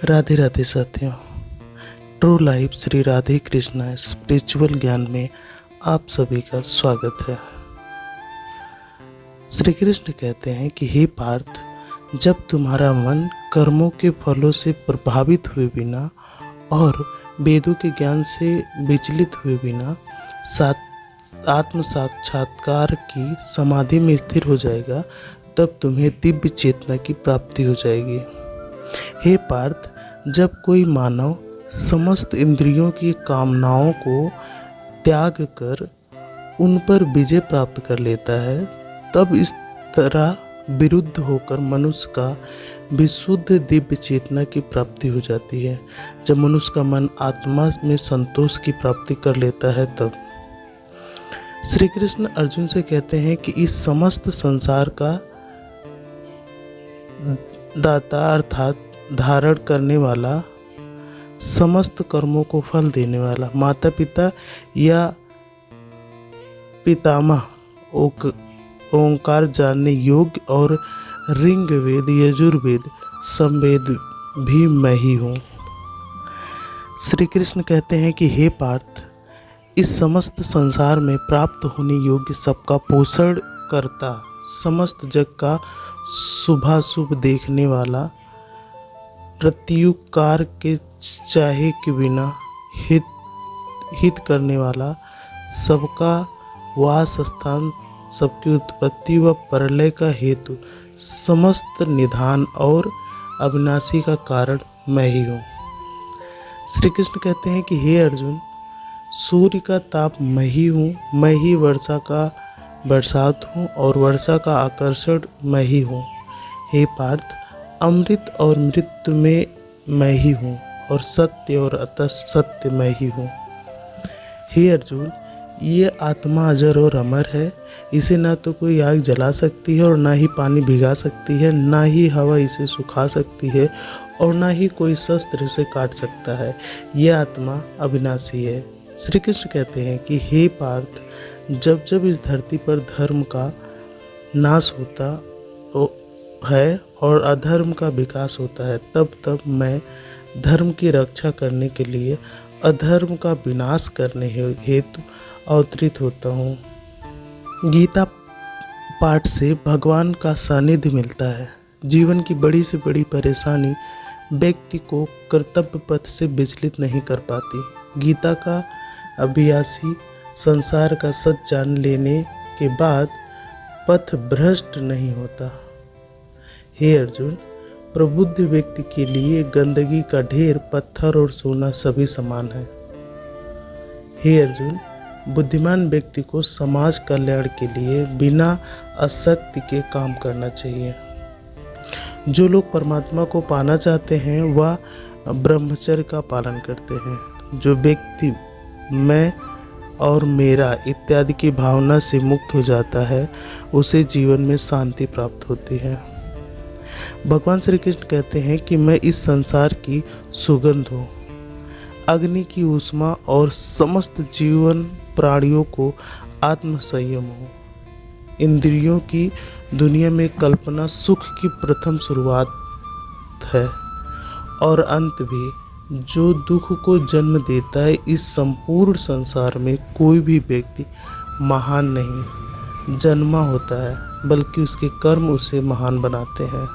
राधे राधे साथियों। True life Shri Radhe Krishna spiritual ज्ञान में आप सभी का स्वागत है। श्री कृष्ण कहते हैं कि हे पार्थ, जब तुम्हारा मन कर्मों के फलों से प्रभावित हुए बिना और वेदों के ज्ञान से विचलित हुए बिना आत्म साक्षात्कार की समाधि में स्थिर हो जाएगा, तब तुम्हें दिव्य चेतना की प्राप्ति हो जाएगी। हे पार्थ, जब कोई मानव समस्त इंद्रियों की कामनाओं को त्याग कर उन पर विजय प्राप्त कर लेता है, तब इस तरह विरुद्ध होकर मनुष्य का विशुद्ध दिव्य चेतना की प्राप्ति हो जाती है। जब मनुष्य का मन आत्मा में संतोष की प्राप्ति कर लेता है, तब श्री कृष्ण अर्जुन से कहते हैं कि इस समस्त संसार का दाता अर्थात धारण करने वाला, समस्त कर्मों को फल देने वाला, माता पिता या पितामह, ओंकार जानने योग्य और ऋग वेद यजुर्वेद समवेद भी मैं ही हूँ। श्री कृष्ण कहते हैं कि हे पार्थ, इस समस्त संसार में प्राप्त होने योग्य सबका पोषण करता, समस्त जग का शुभाशुभ देखने वाला, प्रत्युपकार के चाहे के बिना हित करने वाला, सबका वास स्थान, सबकी उत्पत्ति व प्रलय का हेतु, समस्त निधान और अविनाशी का कारण मैं ही हूँ। श्री कृष्ण कहते हैं कि हे अर्जुन, सूर्य का ताप मैं ही हूँ, मैं ही वर्षा का बरसात हूँ और वर्षा का आकर्षण मैं ही हूँ। हे पार्थ, अमृत और मृत्यु में मैं ही हूँ और सत्य और असत्य मैं ही हूँ। हे अर्जुन, ये आत्मा अजर और अमर है। इसे ना तो कोई आग जला सकती है और ना ही पानी भिगा सकती है, ना ही हवा इसे सुखा सकती है और ना ही कोई शस्त्र इसे काट सकता है। यह आत्मा अविनाशी है। श्री कृष्ण कहते हैं कि हे पार्थ, जब जब इस धरती पर धर्म का नाश होता है और अधर्म का विकास होता है, तब तब मैं धर्म की रक्षा करने के लिए अधर्म का विनाश करने हेतु अवतरित होता हूँ। गीता पाठ से भगवान का सानिध्य मिलता है। जीवन की बड़ी से बड़ी परेशानी व्यक्ति को कर्तव्य पथ से विचलित नहीं कर पाती। गीता का अभ्यासी संसार का सच जान लेने के बाद पथ भ्रष्ट नहीं होता। हे अर्जुन, प्रबुद्ध व्यक्ति के लिए गंदगी का ढेर, पत्थर और सोना सभी समान है। हे अर्जुन, बुद्धिमान व्यक्ति को समाज कल्याण के लिए बिना आसक्ति के काम करना चाहिए। जो लोग परमात्मा को पाना चाहते हैं वह ब्रह्मचर्य का पालन करते हैं। जो व्यक्ति मैं और मेरा इत्यादि की भावना से मुक्त हो जाता है, उसे जीवन में शांति प्राप्त होती है। भगवान श्री कृष्ण कहते हैं कि मैं इस संसार की सुगंध हूँ, अग्नि की ऊष्मा और समस्त जीवन प्राणियों को आत्म संयम हूँ। इंद्रियों की दुनिया में कल्पना सुख की प्रथम शुरुआत है और अंत भी। जो दुख को जन्म देता है, इस संपूर्ण संसार में कोई भी व्यक्ति महान नहीं जन्मा होता है, बल्कि उसके कर्म उसे महान बनाते हैं।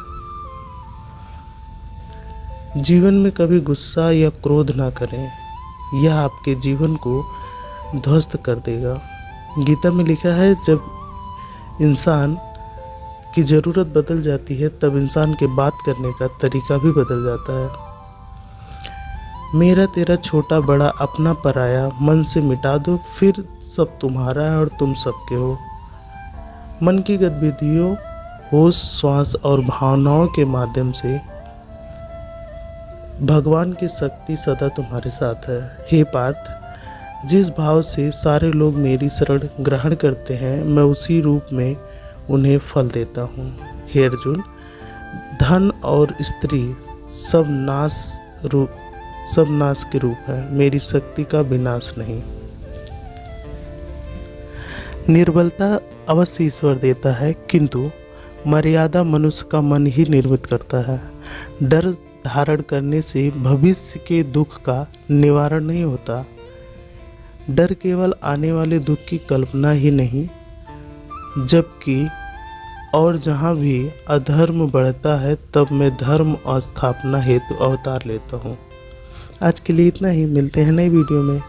जीवन में कभी गुस्सा या क्रोध ना करें, यह आपके जीवन को ध्वस्त कर देगा। गीता में लिखा है, जब इंसान की ज़रूरत बदल जाती है, तब इंसान के बात करने का तरीका भी बदल जाता है। मेरा तेरा छोटा बड़ा अपना पराया मन से मिटा दो, फिर सब तुम्हारा है और तुम सबके हो। मन की गतिविधियों, होश, श्वास और भावनाओं के माध्यम से भगवान की शक्ति सदा तुम्हारे साथ है। हे पार्थ, जिस भाव से सारे लोग मेरी शरण ग्रहण करते हैं, मैं उसी रूप में उन्हें फल देता हूँ। हे अर्जुन, धन और स्त्री सब नाश के रूप है, मेरी शक्ति का विनाश नहीं। निर्बलता अवश्य ईश्वर देता है, किंतु मर्यादा मनुष्य का मन ही निर्मित करता है। डर धारण करने से भविष्य के दुख का निवारण नहीं होता। डर केवल आने वाले दुख की कल्पना ही नहीं, जबकि और जहाँ भी अधर्म बढ़ता है तब मैं धर्म और स्थापना हेतु अवतार लेता हूँ। आज के लिए इतना ही, मिलते हैं नई वीडियो में।